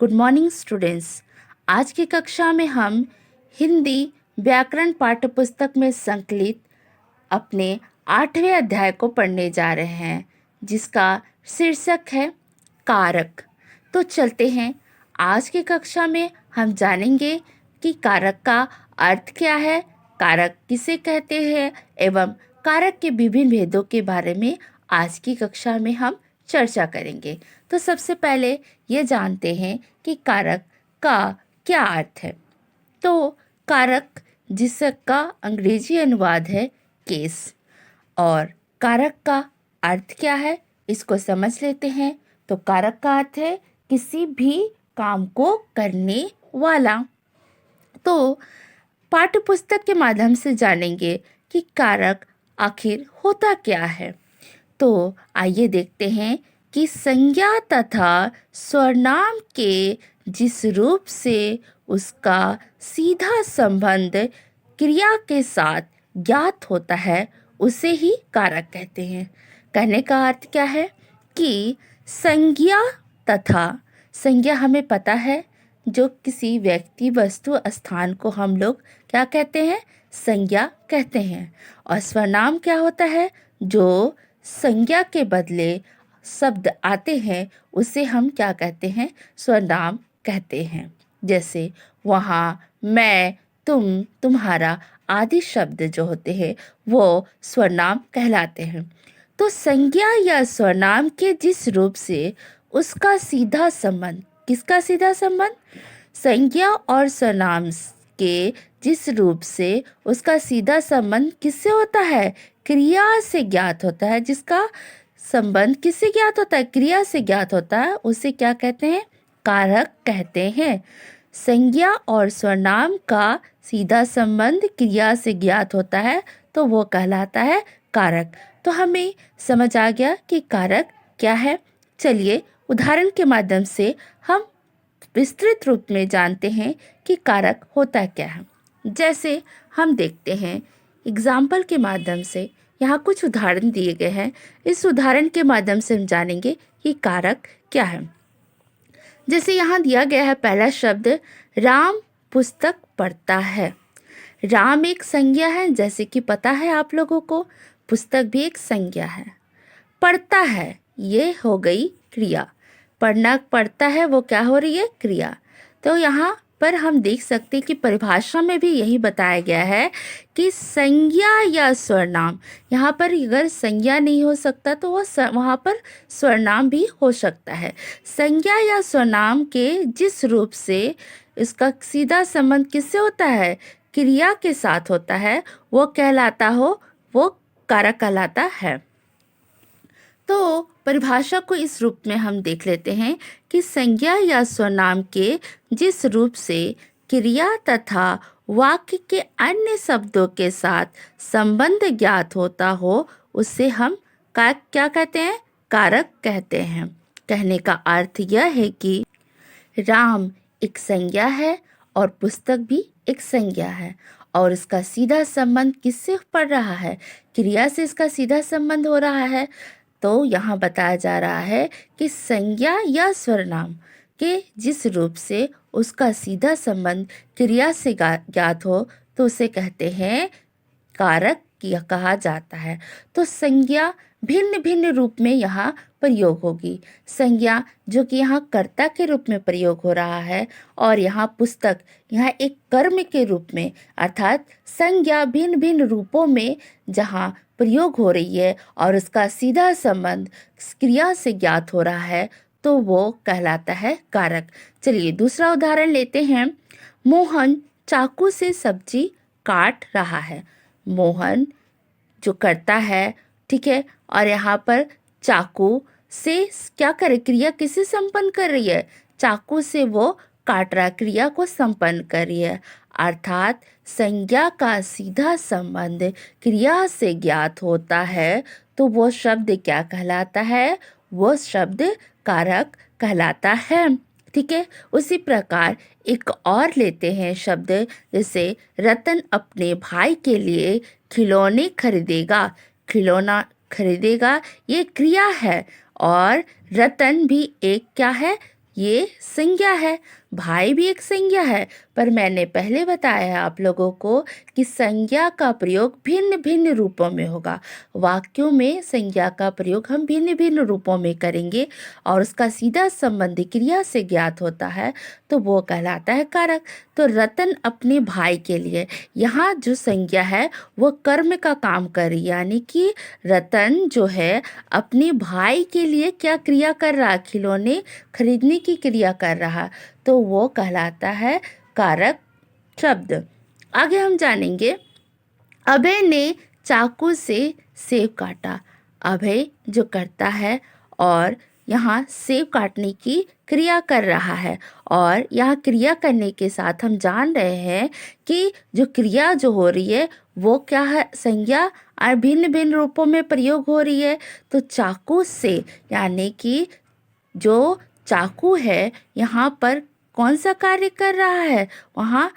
Good morning students. आज की कक्षा में हम हिंदी व्याकरण पाठ्य पुस्तक में संकलित अपने 8वें अध्याय को पढ़ने जा रहे हैं, जिसका शीर्षक है कारक। तो चलते हैं। आज की कक्षा में हम जानेंगे कि कारक का अर्थ क्या है, कारक किसे कहते हैं एवं कारक के विभिन्न भेदों के बारे में आज की कक्षा में हम चर्चा करेंगे। तो सबसे पहले ये जानते हैं कि कारक का क्या अर्थ है। तो कारक जिसका अंग्रेजी अनुवाद है केस, और कारक का अर्थ क्या है इसको समझ लेते हैं। तो कारक का अर्थ है किसी भी काम को करने वाला। तो पाठ्य पुस्तक के माध्यम से जानेंगे कि कारक आखिर होता क्या है। तो आइए देखते हैं कि संज्ञा तथा सर्वनाम के जिस रूप से उसका सीधा संबंध क्रिया के साथ ज्ञात होता है उसे ही कारक कहते हैं। कहने का अर्थ क्या है कि संज्ञा तथा, संज्ञा हमें पता है जो किसी व्यक्ति वस्तु स्थान को हम लोग क्या कहते हैं, संज्ञा कहते हैं। और सर्वनाम क्या होता है, जो संज्ञा के बदले शब्द आते हैं उसे हम क्या कहते हैं, सर्वनाम कहते हैं। जैसे वहाँ, मैं, तुम, तुम्हारा आदि शब्द जो होते हैं वो सर्वनाम कहलाते हैं। तो संज्ञा या सर्वनाम के जिस रूप से उसका सीधा संबंध, किसका सीधा संबंध, संज्ञा और सर्वनाम के जिस रूप से उसका सीधा संबंध किससे होता है, क्रिया से ज्ञात होता है। जिसका संबंध किससे ज्ञात होता है, क्रिया से ज्ञात होता है, उसे क्या कहते हैं, कारक कहते हैं। संज्ञा और सर्वनाम का सीधा संबंध क्रिया से ज्ञात होता है तो वो कहलाता है कारक। तो हमें समझ आ गया कि कारक क्या है। चलिए उदाहरण के माध्यम से हम विस्तृत रूप में जानते हैं कि कारक होता क्या है। जैसे हम देखते हैं एग्जाम्पल के माध्यम से, यहाँ कुछ उदाहरण दिए गए हैं। इस उदाहरण के माध्यम से हम जानेंगे कि कारक क्या है। जैसे यहाँ दिया गया है पहला शब्द, राम पुस्तक पढ़ता है। राम एक संज्ञा है, जैसे कि पता है आप लोगों को, पुस्तक भी एक संज्ञा है। पढ़ता है ये हो गई क्रिया, पढ़ना पढ़ता है वो क्या हो रही है, क्रिया। तो यहाँ पर हम देख सकते हैं कि परिभाषा में भी यही बताया गया है कि संज्ञा या सर्वनाम, यहाँ पर अगर संज्ञा नहीं हो सकता तो वहाँ पर सर्वनाम भी हो सकता है। संज्ञा या सर्वनाम के जिस रूप से इसका सीधा संबंध किससे होता है, क्रिया के साथ होता है, वो कहलाता हो, वो कारक कहलाता है। तो परिभाषा को इस रूप में हम देख लेते हैं कि संज्ञा या सर्वनाम के जिस रूप से क्रिया तथा वाक्य के अन्य शब्दों के साथ संबंध ज्ञात होता हो उसे हम क्या कहते हैं, कारक कहते हैं। कहने का अर्थ यह है कि राम एक संज्ञा है और पुस्तक भी एक संज्ञा है, और इसका सीधा संबंध किससे पड़ रहा है, क्रिया से इसका सीधा संबंध हो रहा है। तो यहाँ बताया जा रहा है कि संज्ञा या सर्वनाम के जिस रूप से उसका सीधा संबंध क्रिया से ज्ञात हो तो उसे कहते हैं कारक कहा जाता है। तो संज्ञा भिन्न भिन्न रूप में यहाँ प्रयोग होगी। संज्ञा जो कि यहाँ कर्ता के रूप में प्रयोग हो रहा है, और यहाँ पुस्तक यहाँ एक कर्म के रूप में, अर्थात संज्ञा भिन्न भिन्न रूपों में जहाँ प्रयोग हो रही है और उसका सीधा संबंध क्रिया से ज्ञात हो रहा है तो वो कहलाता है कारक। चलिए दूसरा उदाहरण लेते हैं। मोहन चाकू से सब्जी काट रहा है। मोहन जो करता है, ठीक है, और यहाँ पर चाकू से क्या करे, क्रिया किसे संपन्न कर रही है, चाकू से वो काट रहा, क्रिया को संपन्न कर रही है। अर्थात संज्ञा का सीधा संबंध क्रिया से ज्ञात होता है तो वो शब्द क्या कहलाता है, वो शब्द कारक कहलाता है। ठीक है, उसी प्रकार एक और लेते हैं शब्द, जैसे रतन अपने भाई के लिए खिलौने खरीदेगा। खिलौना खरीदेगा ये क्रिया है, और रतन भी एक क्या है, ये संज्ञा है, भाई भी एक संज्ञा है। पर मैंने पहले बताया है आप लोगों को कि संज्ञा का प्रयोग भिन्न भिन्न रूपों में होगा। वाक्यों में संज्ञा का प्रयोग हम भिन्न भिन्न रूपों में करेंगे और उसका सीधा संबंध क्रिया से ज्ञात होता है, तो वो कहलाता है कारक। तो रतन अपने भाई के लिए, यहाँ जो संज्ञा है वो कर्म का काम कर रही है, यानी कि रतन जो है अपने भाई के लिए क्या क्रिया कर रहा, खिलौने खरीदने की क्रिया कर रहा, तो वो कहलाता है कारक शब्द। आगे हम जानेंगे, अभय ने चाकू से सेब काटा। अभय जो करता है और यहाँ सेब काटने की क्रिया कर रहा है, और यहाँ क्रिया करने के साथ हम जान रहे हैं कि जो क्रिया जो हो रही है वो क्या है, संज्ञा और भिन्न भिन्न रूपों में प्रयोग हो रही है। तो चाकू से यानी कि जो चाकू है यहाँ पर कौन सा कार्य कर रहा है, वहाँ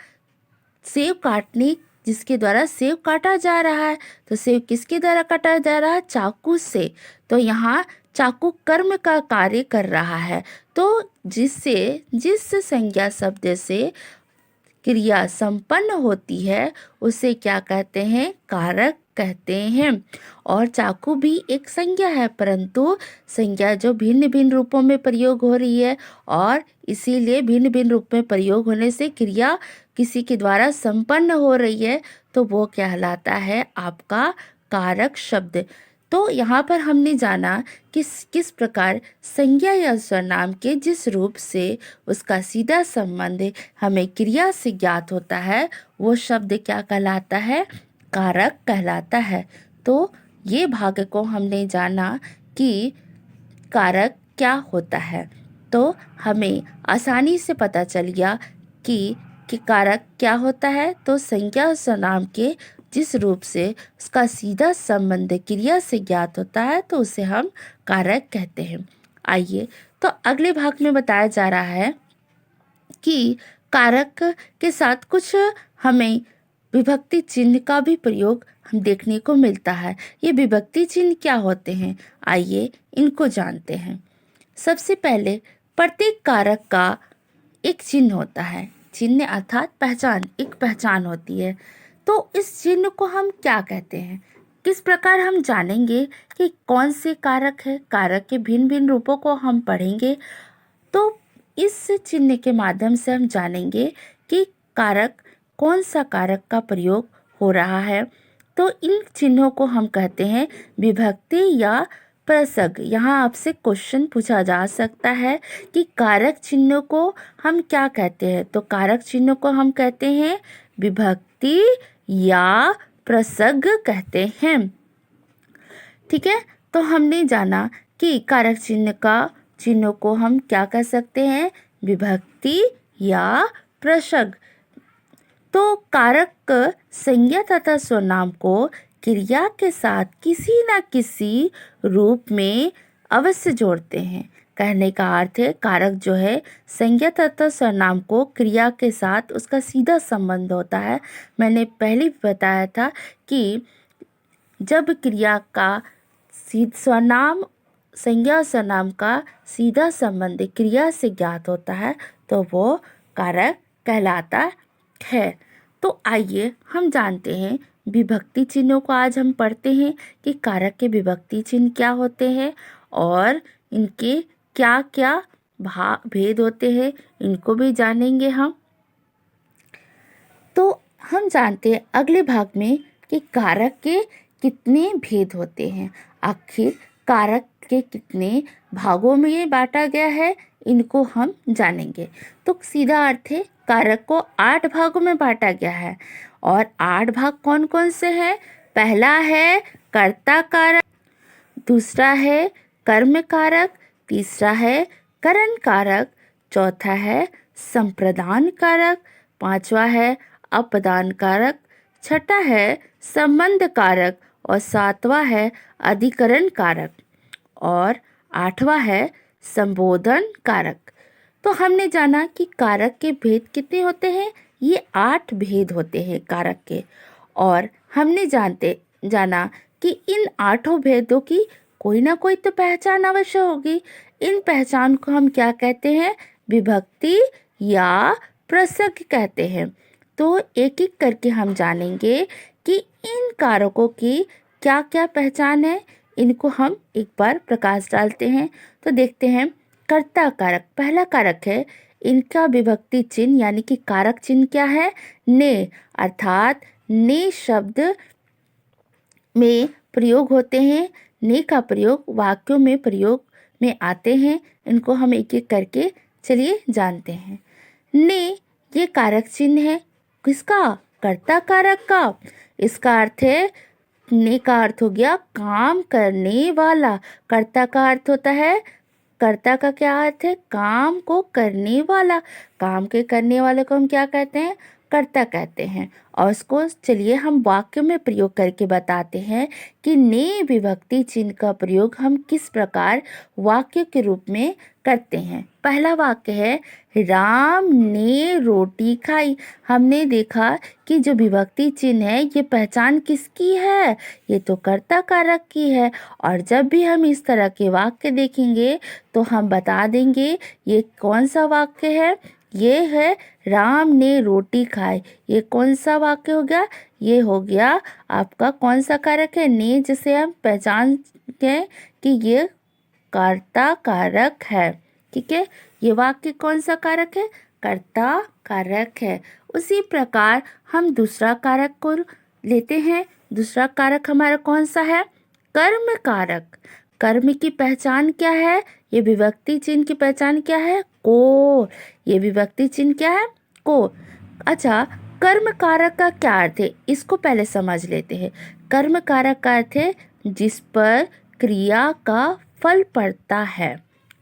सेब काटने, जिसके द्वारा सेब काटा जा रहा है। तो सेब किसके द्वारा काटा जा रहा है, चाकू से। तो यहाँ चाकू कर्म का कार्य कर रहा है। तो जिस संज्ञा शब्द से क्रिया संपन्न होती है उसे क्या कहते हैं, कारक कहते हैं। और चाकू भी एक संज्ञा है, परंतु संज्ञा जो भिन्न भिन्न रूपों में प्रयोग हो रही है, और इसीलिए भिन्न भिन्न रूप में प्रयोग होने से क्रिया किसी के द्वारा संपन्न हो रही है, तो वो कहलाता है आपका कारक शब्द। तो यहाँ पर हमने जाना कि किस प्रकार संज्ञा या सर्वनाम के जिस रूप से उसका सीधा संबंध हमें क्रिया से ज्ञात होता है वो शब्द क्या कहलाता है, कारक कहलाता है। तो ये भाग को हमने जाना कि कारक क्या होता है, तो हमें आसानी से पता चल गया कि कारक क्या होता है। तो संज्ञा और सर्वनाम के जिस रूप से उसका सीधा संबंध क्रिया से ज्ञात होता है तो उसे हम कारक कहते हैं। आइए, तो अगले भाग में बताया जा रहा है कि कारक के साथ कुछ हमें विभक्ति चिन्ह का भी प्रयोग हम देखने को मिलता है। ये विभक्ति चिन्ह क्या होते हैं, आइए इनको जानते हैं। सबसे पहले प्रत्येक कारक का एक चिन्ह होता है। चिन्ह अर्थात पहचान, एक पहचान होती है। तो इस चिन्ह को हम क्या कहते हैं, किस प्रकार हम जानेंगे कि कौन से कारक है। कारक के भिन्न भिन्न रूपों को हम पढ़ेंगे, तो इस चिन्ह के माध्यम से हम जानेंगे कि कारक, कौन सा कारक का प्रयोग हो रहा है। तो इन चिन्हों को हम कहते हैं विभक्ति या प्रसर्ग। यहाँ आपसे क्वेश्चन पूछा जा सकता है कि कारक चिन्हों को हम क्या कहते हैं, तो कारक चिन्हों को हम कहते हैं विभक्ति या प्रसर्ग कहते हैं। ठीक है, तो हमने जाना कि कारक चिन्हों को हम क्या कह सकते हैं, विभक्ति या प्रसर्ग। तो कारक संज्ञा तथा सर्वनाम को क्रिया के साथ किसी न किसी रूप में अवश्य जोड़ते हैं। कहने का अर्थ है कारक जो है संज्ञा तथा सर्वनाम को क्रिया के साथ उसका सीधा संबंध होता है। मैंने पहले भी बताया था कि जब क्रिया का सर्वनाम, संज्ञा सर्वनाम का सीधा संबंध क्रिया से ज्ञात होता है तो वो कारक कहलाता है। तो आइए हम जानते हैं विभक्ति चिन्हों को। आज हम पढ़ते हैं कि कारक के विभक्ति चिन्ह क्या होते हैं और इनके क्या क्या भेद होते हैं, इनको भी जानेंगे हम। तो हम जानते हैं अगले भाग में कि कारक के कितने भेद होते हैं। आखिर कारक के कितने भागों में ये बांटा गया है, इनको हम जानेंगे। तो सीधा अर्थ है कारक को 8 भागों में बांटा गया है। और 8 भाग कौन कौन से हैं? पहला है कर्ता कारक, दूसरा है कर्म कारक, तीसरा है करण कारक, चौथा है संप्रदान कारक, पांचवा है अपदान कारक, छठा है संबंध कारक और सातवां है अधिकरण कारक और आठवां है संबोधन कारक। तो हमने जाना कि कारक के भेद कितने होते हैं, ये 8 भेद होते हैं कारक के। और हमने जाना कि इन 8 भेदों की कोई ना कोई तो पहचान अवश्य होगी। इन पहचान को हम क्या कहते हैं, विभक्ति या प्रसंग कहते हैं। तो एक एक करके हम जानेंगे कि इन कारकों की क्या क्या पहचान है। इनको हम एक बार प्रकाश डालते हैं तो देखते हैं। कर्ता कारक पहला कारक है। इनका विभक्ति चिन्ह यानी कि कारक चिन्ह क्या है? ने, अर्थात ने शब्द में प्रयोग होते हैं। ने का प्रयोग वाक्यों में प्रयोग में आते हैं। इनको हम एक एक करके चलिए जानते हैं। ने ये कारक चिन्ह है किसका? कर्ता कारक का। इसका अर्थ है, ने का अर्थ हो गया काम करने वाला। कर्ता का अर्थ होता है, कर्ता का क्या अर्थ है? काम को करने वाला। काम के करने वाले को हम क्या कहते हैं? कर्ता कहते हैं। और उसको चलिए हम वाक्य में प्रयोग करके बताते हैं कि ने विभक्ति चिन्ह का प्रयोग हम किस प्रकार वाक्य के रूप में करते हैं। पहला वाक्य है, राम ने रोटी खाई। हमने देखा कि जो विभक्ति चिन्ह है ये पहचान किसकी है? ये तो कर्ता कारक की है। और जब भी हम इस तरह के वाक्य देखेंगे तो हम बता देंगे ये कौन सा वाक्य है। ये है राम ने रोटी खाई। ये कौन सा वाक्य हो गया? ये हो गया आपका कौन सा कारक है? ने, जिसे हम पहचान गए कि ये कर्ता कारक है। ठीक है, ये वाक्य कौन सा कारक है? कर्ता कारक है। उसी प्रकार हम दूसरा कारक को लेते हैं। दूसरा कारक हमारा कौन सा है? कर्म कारक। कर्म की पहचान क्या है? ये विभक्ति चिन्ह की पहचान क्या है? को। ये विभक्ति चिन्ह क्या है? को। अच्छा, कर्म कारक का क्या अर्थ है? इसको पहले समझ लेते हैं। कर्म कारक का अर्थ है जिस पर क्रिया का फल पड़ता है।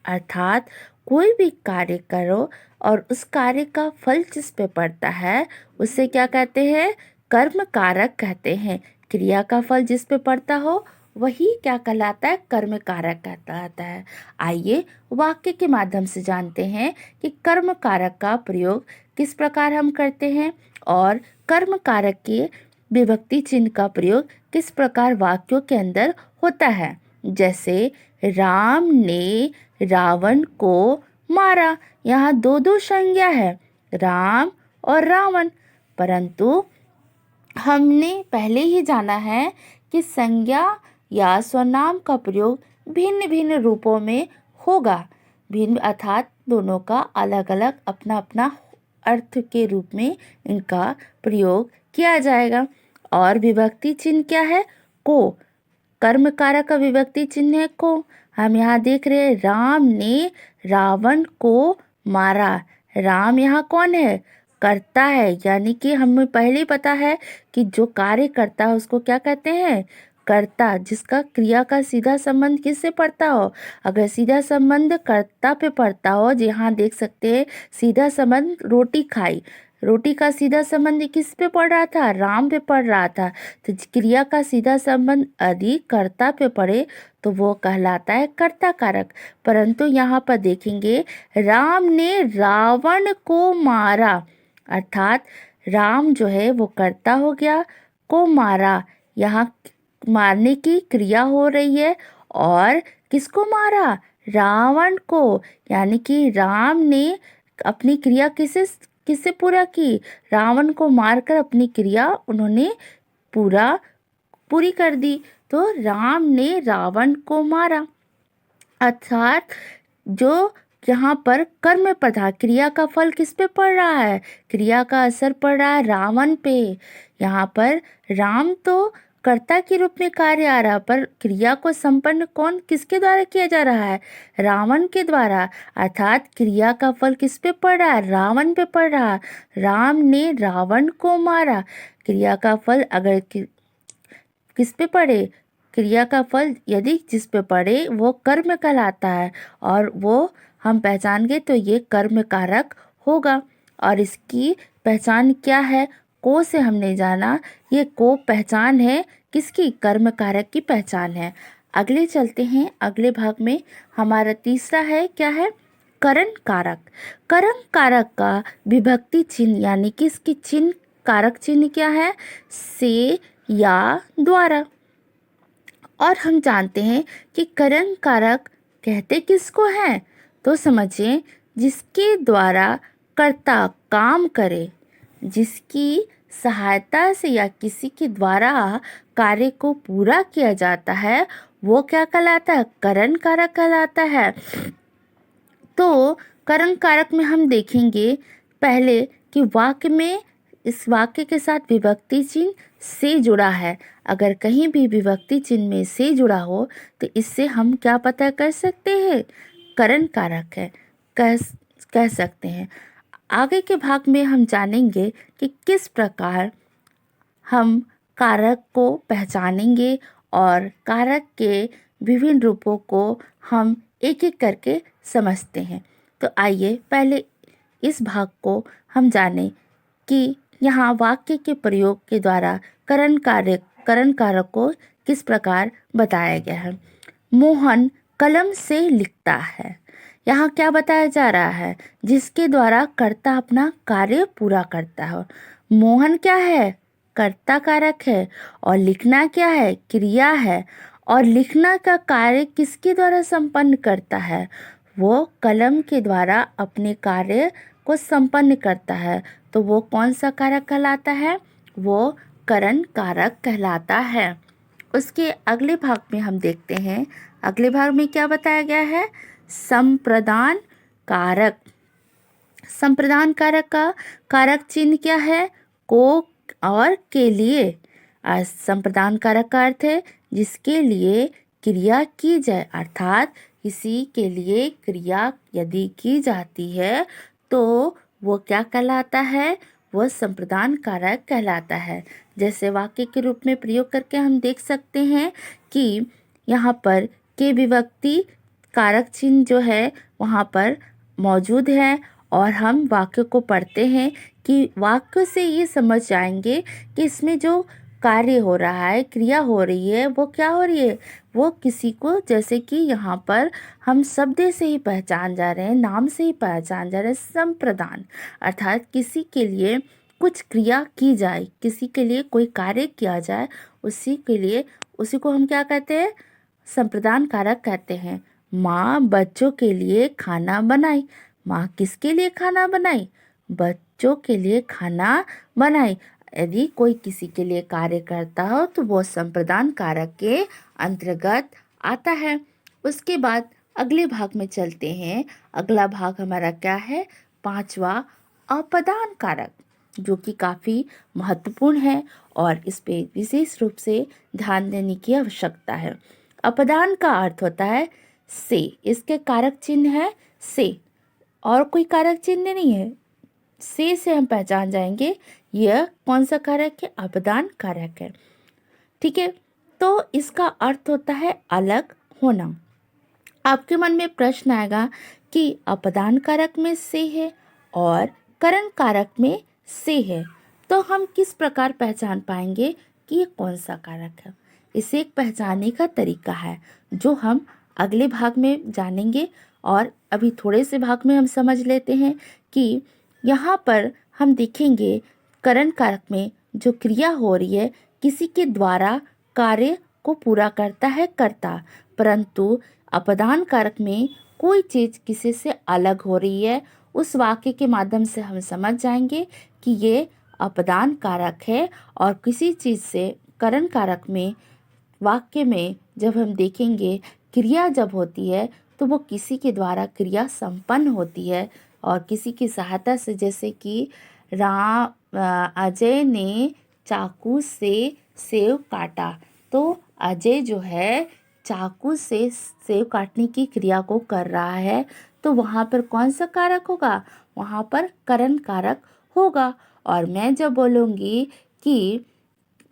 अर्थात कोई भी कार्य करो और उस कार्य का फल जिस पे पड़ता है उसे क्या कहते हैं? कर्म कारक कहते हैं। क्रिया का फल जिस पे पड़ता हो वही क्या कहलाता है? कर्म कारक कहलाता है। आइए वाक्य के माध्यम से जानते हैं कि कर्म कारक का प्रयोग किस प्रकार हम करते हैं और कर्म कारक के विभक्ति चिन्ह का प्रयोग किस प्रकार वाक्यों के अंदर होता है। जैसे राम ने रावण को मारा। यहाँ दो दो संज्ञा है, राम और रावण। परंतु हमने पहले ही जाना है कि संज्ञा या स्वनाम का प्रयोग भिन्न भिन्न रूपों में होगा। भिन्न अर्थात दोनों का अलग अलग अपना अपना अर्थ के रूप में इनका प्रयोग किया जाएगा। और विभक्ति चिन्ह क्या है? को। कर्म कारक का विभक्ति चिन्ह है को। हम यहाँ देख रहे हैं राम ने रावण को मारा। राम यहाँ कौन है? कर्ता है। यानी कि हमें पहले ही पता है कि जो कार्य करता है उसको क्या कहते हैं? कर्ता। जिसका क्रिया का सीधा संबंध किससे पड़ता हो? अगर सीधा संबंध कर्ता पे पड़ता हो, यहाँ देख सकते हैं सीधा संबंध रोटी खाई। रोटी का सीधा संबंध किस पे पड़ रहा था? राम पे पड़ रहा था। तो क्रिया का सीधा संबंध यदि कर्ता पे पड़े तो वो कहलाता है कर्ता कारक। परंतु यहाँ पर देखेंगे राम ने रावण को मारा। अर्थात राम जो है वो कर्ता हो गया, को मारा यहाँ मारने की क्रिया हो रही है। और किसको मारा? रावण को। यानी कि राम ने अपनी क्रिया किससे किससे पूरा की? रावण को मारकर अपनी क्रिया उन्होंने पूरी कर दी। तो राम ने रावण को मारा। अर्थात जो यहाँ पर कर्म प्रधान क्रिया का फल किस पे पड़ रहा है? क्रिया का असर पड़ रहा है रावण पे। यहाँ पर राम तो कर्ता के रूप में कार्य आ रहा, पर क्रिया को संपन्न कौन किसके द्वारा किया जा रहा है? रावण के द्वारा। अर्थात क्रिया का फल किस पे पड़ रहा है? रावण पे पड़ रहा है। राम ने रावण को मारा। क्रिया का फल अगर किस पे पड़े? क्रिया का फल यदि जिस पे पड़े वो कर्म कहलाता है और वो हम पहचान गए तो ये कर्म कारक होगा। और इसकी पहचान क्या है? को से हमने जाना ये को पहचान है किसकी? कर्म कारक की पहचान है। अगले चलते हैं, अगले भाग में हमारा तीसरा है क्या है? करण कारक। करण कारक का विभक्ति चिन्ह यानी कि इसकी चिन्ह कारक चिन्ह क्या है? से या द्वारा। और हम जानते हैं कि करण कारक कहते किसको हैं? तो समझिए जिसके द्वारा कर्ता काम करे, जिसकी सहायता से या किसी के द्वारा कार्य को पूरा किया जाता है, वो क्या कहलाता है? करण कारक कहलाता है। तो करण कारक में हम देखेंगे पहले कि वाक्य में इस वाक्य के साथ विभक्ति चिन्ह से जुड़ा है। अगर कहीं भी विभक्ति चिन्ह में से जुड़ा हो तो इससे हम क्या पता कर सकते हैं? करण कारक है, कह सकते हैं। आगे के भाग में हम जानेंगे कि किस प्रकार हम कारक को पहचानेंगे और कारक के विभिन्न रूपों को हम एक एक करके समझते हैं। तो आइए पहले इस भाग को हम जानें कि यहाँ वाक्य के प्रयोग के द्वारा करण कारक को किस प्रकार बताया गया है। मोहन कलम से लिखता है। यहाँ क्या बताया जा रहा है? जिसके द्वारा कर्ता अपना कार्य पूरा करता हो। मोहन क्या है? कर्ता कारक है। और लिखना क्या है? क्रिया है। और लिखना का कार्य किसके द्वारा संपन्न करता है? वो कलम के द्वारा अपने कार्य को संपन्न करता है। तो वो कौन सा कारक कहलाता है? वो करण कारक कहलाता है। उसके अगले भाग में हम देखते हैं, अगले भाग में क्या बताया गया है? संप्रदान कारक। संप्रदान कारक का कारक चिन्ह क्या है? को और के लिए। संप्रदान कारक का अर्थ है जिसके लिए क्रिया की जाए, अर्थात किसी के लिए क्रिया यदि की जाती है तो वो क्या कहलाता है? वो संप्रदान कारक कहलाता है। जैसे वाक्य के रूप में प्रयोग करके हम देख सकते हैं कि यहाँ पर के विभक्ति कारक चिन्ह जो है वहाँ पर मौजूद है और हम वाक्य को पढ़ते हैं कि वाक्य से ये समझ जाएंगे कि इसमें जो कार्य हो रहा है, क्रिया हो रही है, वो क्या हो रही है? वो किसी को, जैसे कि यहाँ पर हम शब्द से ही पहचान जा रहे हैं, नाम से ही पहचान जा रहे हैं, संप्रदान अर्थात किसी के लिए कुछ क्रिया की जाए, किसी के लिए कोई कार्य किया जाए, उसी को हम क्या कहते हैं? संप्रदान कारक कहते हैं। माँ बच्चों के लिए खाना बनाई। माँ किसके लिए खाना बनाई? बच्चों के लिए खाना बनाई। यदि कोई किसी के लिए कार्य करता हो तो वो संप्रदान कारक के अंतर्गत आता है। उसके बाद अगले भाग में चलते हैं। अगला भाग हमारा क्या है? पांचवा, अपदान कारक, जो कि काफ़ी महत्वपूर्ण है और इस पे विशेष रूप से ध्यान देने की आवश्यकता है। अपदान का अर्थ होता है से, इसके कारक चिन्ह है से, और कोई कारक चिन्ह नहीं है। से हम पहचान जाएंगे यह कौन सा कारक है? अपदान कारक है। ठीक है, तो इसका अर्थ होता है अलग होना। आपके मन में प्रश्न आएगा कि अपदान कारक में से है और करण कारक में से है, तो हम किस प्रकार पहचान पाएंगे कि ये कौन सा कारक है? इसे एक पहचानने का तरीका है जो हम अगले भाग में जानेंगे। और अभी थोड़े से भाग में हम समझ लेते हैं कि यहाँ पर हम देखेंगे करण कारक में जो क्रिया हो रही है किसी के द्वारा कार्य को पूरा करता है कर्ता, परंतु अपदान कारक में कोई चीज़ किसी से अलग हो रही है। उस वाक्य के माध्यम से हम समझ जाएंगे कि ये अपदान कारक है। और किसी चीज़ से करण कारक में वाक्य में जब हम देखेंगे क्रिया जब होती है तो वो किसी के द्वारा क्रिया संपन्न होती है और किसी की सहायता से, जैसे कि अजय ने चाकू से सेव काटा, तो अजय जो है चाकू से सेव काटने की क्रिया को कर रहा है, तो वहाँ पर कौन सा कारक होगा? वहाँ पर करण कारक होगा। और मैं जब बोलूँगी कि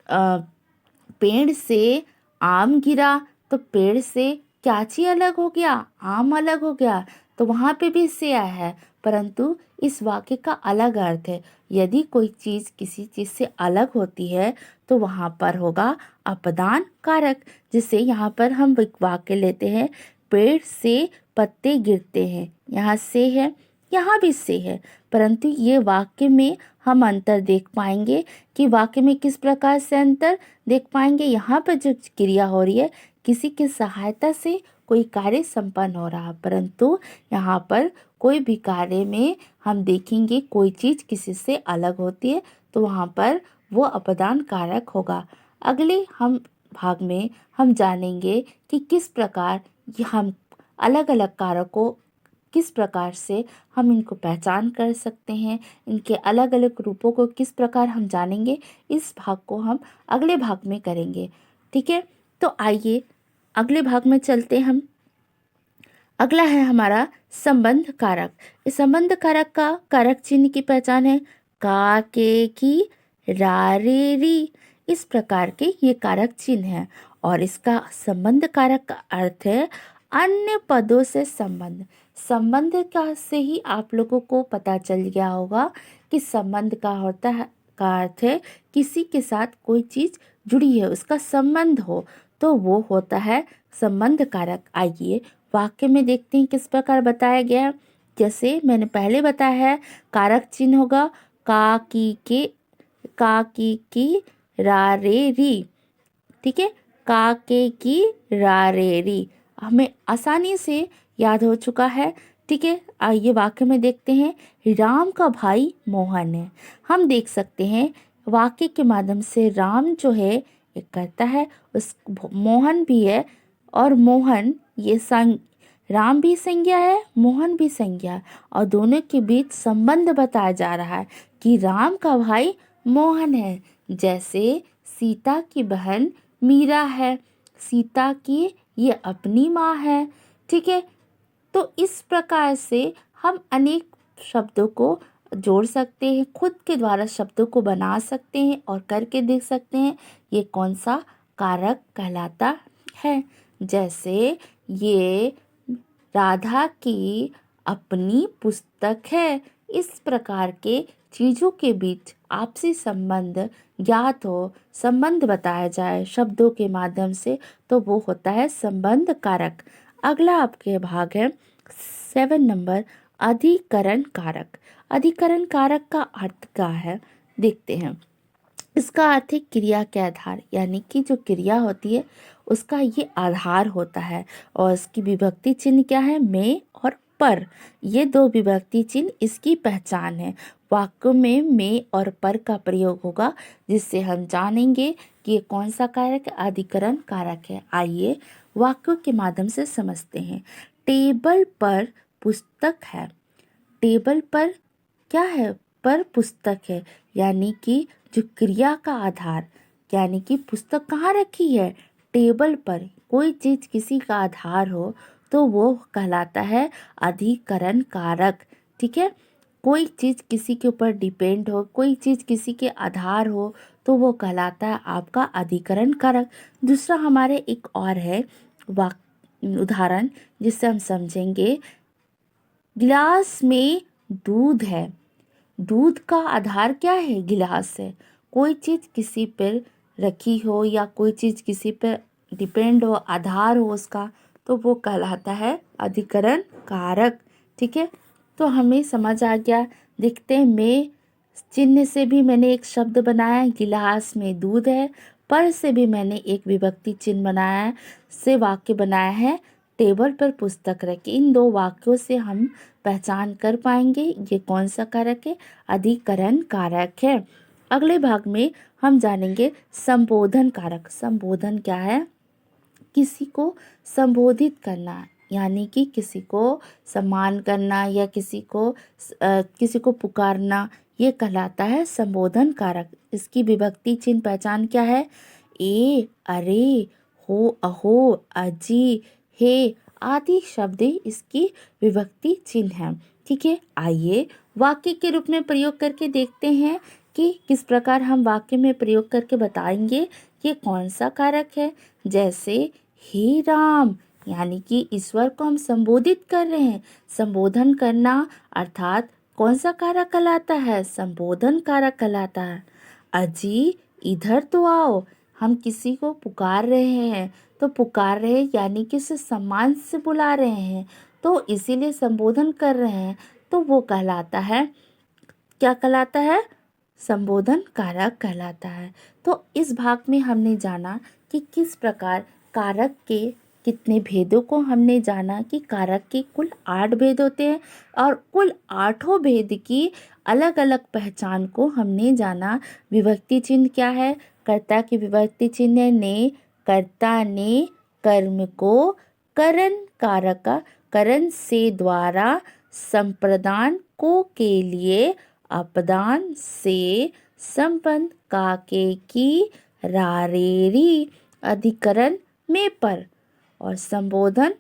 पेड़ से आम गिरा, तो पेड़ से क्या चीज अलग हो गया? आम अलग हो गया, तो वहाँ पे भी से आया है, परंतु इस वाक्य का अलग अर्थ है। यदि कोई चीज़ किसी चीज़ से अलग होती है तो वहाँ पर होगा अपदान कारक। जिसे यहाँ पर हम एक वाक्य लेते हैं, पेड़ से पत्ते गिरते हैं, यहाँ से है, यहाँ भी से है, परंतु ये वाक्य में हम अंतर देख पाएंगे कि वाक्य में किस प्रकार से अंतर देख पाएंगे। यहाँ पर जो क्रिया हो रही है किसी की सहायता से कोई कार्य संपन्न हो रहा, परंतु यहाँ पर कोई भी कार्य में हम देखेंगे कोई चीज़ किसी से अलग होती है तो वहाँ पर वो अपदान कारक होगा। अगले हम भाग में हम जानेंगे कि किस प्रकार ये हम अलग अलग कारकों किस प्रकार से हम इनको पहचान कर सकते हैं, इनके अलग अलग रूपों को किस प्रकार हम जानेंगे, इस भाग को हम अगले भाग में करेंगे। ठीक है, तो आइए अगले भाग में चलते हम। अगला है हमारा संबंध कारक। इस संबंध कारक का कारक चिन्ह की पहचान है का, के, की, रा, रे, री। इस प्रकार के ये कारक चिन्ह है और इसका संबंध कारक का अर्थ है अन्य पदों से संबंध। संबंध का से ही आप लोगों को पता चल गया होगा कि संबंध का होता है का अर्थ है किसी के साथ कोई चीज़ जुड़ी है, उसका संबंध हो तो वो होता है संबंध कारक। आइए वाक्य में देखते हैं किस प्रकार बताया गया है। जैसे मैंने पहले बताया है कारक चिन्ह होगा का, की, रा, रे, री। ठीक है, का, के, की, रा, रे, री हमें आसानी से याद हो चुका है। ठीक है, आइए वाक्य में देखते हैं। राम का भाई मोहन है। हम देख सकते हैं वाक्य के माध्यम से राम जो है एक करता है, उस मोहन भी है और मोहन ये राम भी संज्ञा है, मोहन भी संज्ञा है और दोनों के बीच संबंध बताया जा रहा है कि राम का भाई मोहन है। जैसे सीता की बहन मीरा है, सीता की ये अपनी माँ है। ठीक है, तो इस प्रकार से हम अनेक शब्दों को जोड़ सकते हैं, खुद के द्वारा शब्दों को बना सकते हैं और करके देख सकते हैं ये कौन सा कारक कहलाता है। जैसे ये राधा की अपनी पुस्तक है। इस प्रकार के चीज़ों के बीच आपसी संबंध ज्ञात हो, संबंध बताया जाए शब्दों के माध्यम से तो वो होता है संबंध कारक। अगला आपके भाग है 7 नंबर अधिकरण कारक। अधिकरण कारक का अर्थ क्या है देखते हैं। इसका अर्थ है क्रिया के आधार, यानी कि जो क्रिया होती है उसका ये आधार होता है और इसकी विभक्ति चिन्ह क्या है में और पर। ये दो विभक्ति चिन्ह इसकी पहचान है। वाक्य में और पर का प्रयोग होगा जिससे हम जानेंगे कि ये कौन सा कारक अधिकरण कारक है। आइए वाक्यों के माध्यम से समझते हैं। टेबल पर पुस्तक है। टेबल पर क्या है? पर पुस्तक है, यानी कि जो क्रिया का आधार, यानी कि पुस्तक कहाँ रखी है? टेबल पर। कोई चीज़ किसी का आधार हो तो वो कहलाता है अधिकरण कारक। ठीक है, कोई चीज़ किसी के ऊपर डिपेंड हो, कोई चीज़ किसी के आधार हो तो वो कहलाता है आपका अधिकरण कारक। दूसरा हमारे एक और है उदाहरण जिससे हम समझेंगे। गिलास में दूध है। दूध का आधार क्या है? गिलास है। कोई चीज़ किसी पर रखी हो या कोई चीज़ किसी पर डिपेंड हो, आधार हो उसका, तो वो कहलाता है अधिकरण कारक। ठीक है, तो हमें समझ आ गया। देखते हैं में चिन्ह से भी मैंने एक शब्द बनाया, गिलास में दूध है। पर से भी मैंने एक विभक्ति चिन्ह बनाया है, से वाक्य बनाया है टेबल पर पुस्तक रखी। इन दो वाक्यों से हम पहचान कर पाएंगे ये कौन सा कारक है, अधिकरण कारक है। अगले भाग में हम जानेंगे संबोधन कारक। संबोधन क्या है? किसी को संबोधित करना, यानी कि किसी को सम्मान करना या किसी को पुकारना, ये कहलाता है संबोधन कारक। इसकी विभक्ति चिन्ह पहचान क्या है? ए, अरे, हो, अहो, अजी, हे आदि शब्द इसकी विभक्ति चिन्ह है। ठीक है, आइए वाक्य के रूप में प्रयोग करके देखते हैं कि किस प्रकार हम वाक्य में प्रयोग करके बताएंगे ये कौन सा कारक है। जैसे हे राम, यानी कि ईश्वर को हम संबोधित कर रहे हैं। संबोधन करना अर्थात कौन सा कारक कहलाता है? संबोधन कारक कहलाता है। अजी इधर तो आओ, हम किसी को पुकार रहे हैं तो पुकार रहे यानी कि उसे सम्मान से बुला रहे हैं तो इसीलिए संबोधन कर रहे हैं तो वो कहलाता है, क्या कहलाता है? संबोधन कारक कहलाता है। तो इस भाग में हमने जाना कि किस प्रकार कारक के कितने भेदों को हमने जाना कि कारक के कुल 8 भेद होते हैं और कुल 8 भेद की अलग अलग पहचान को हमने जाना। विभक्ति चिन्ह क्या है? कर्ता की विभक्ति चिन्ह है ने। कर्ता ने कर्म को करण कारक करण से द्वारा संप्रदान को के लिए अपदान से संबंध काके की रारेरी अधिकरण में पर और संबोधन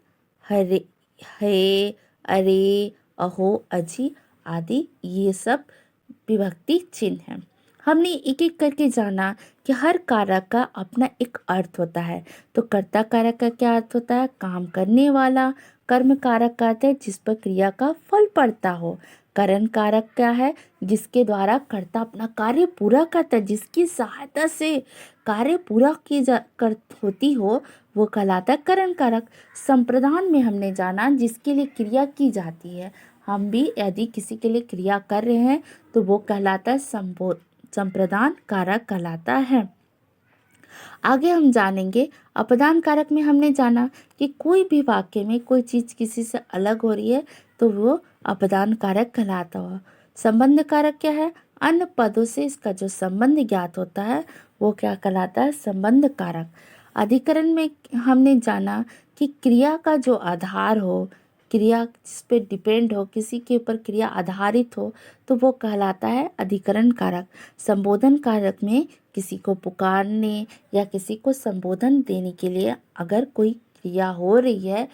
हरे हे अरे अहो अजी आदि ये सब विभक्ति चिन्ह हैं। हमने एक एक करके जाना कि हर कारक का अपना एक अर्थ होता है। तो कर्ता कारक का क्या अर्थ होता है? काम करने वाला। कर्म कारक का अर्थ है जिस पर क्रिया का फल पड़ता हो। करण कारक क्या है? जिसके द्वारा कर्ता अपना कार्य पूरा करता है, जिसकी सहायता से कार्य पूरा होती हो वो कहलाता है करण कारक। संप्रदान में हमने जाना जिसके लिए क्रिया की जाती है। हम भी यदि किसी के लिए क्रिया कर रहे हैं तो वो कहलाता है संप्रदान कारक कहलाता है। आगे हम जानेंगे अपदान कारक में हमने जाना कि कोई भी वाक्य में कोई चीज़ किसी से अलग हो रही है तो वो अपदान कारक कहलाता हो। संबंध कारक क्या है? अन्य पदों से इसका जो संबंध ज्ञात होता है वो क्या कहलाता है? संबंध कारक। अधिकरण में हमने जाना कि क्रिया का जो आधार हो, क्रिया जिस पे डिपेंड हो, किसी के ऊपर क्रिया आधारित हो तो वो कहलाता है अधिकरण कारक। संबोधन कारक में किसी को पुकारने या किसी को संबोधन देने के लिए अगर कोई क्रिया हो रही है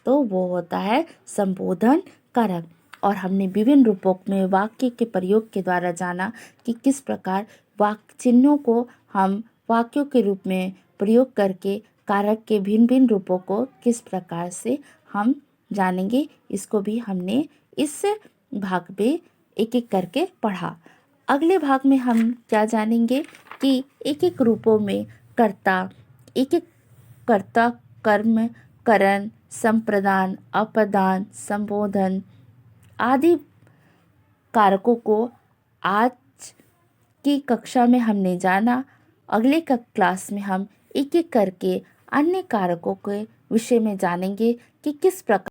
तो वो होता है संबोधन कारक। और हमने विभिन्न रूपों में वाक्य के प्रयोग के द्वारा जाना कि किस प्रकार वाक्य चिन्हों को हम वाक्यों के रूप में प्रयोग करके कारक के भिन्न भिन्न रूपों को किस प्रकार से हम जानेंगे। इसको भी हमने इस भाग में एक एक करके पढ़ा। अगले भाग में हम क्या जानेंगे कि एक एक रूपों में कर्ता, एक एक कर्ता, कर्म, करण, संप्रदान, अपदान, संबोधन आदि कारकों को आज की कक्षा में हमने जाना। अगले क्लास में हम एक एक करके अन्य कारकों के विषय में जानेंगे कि किस प्रकार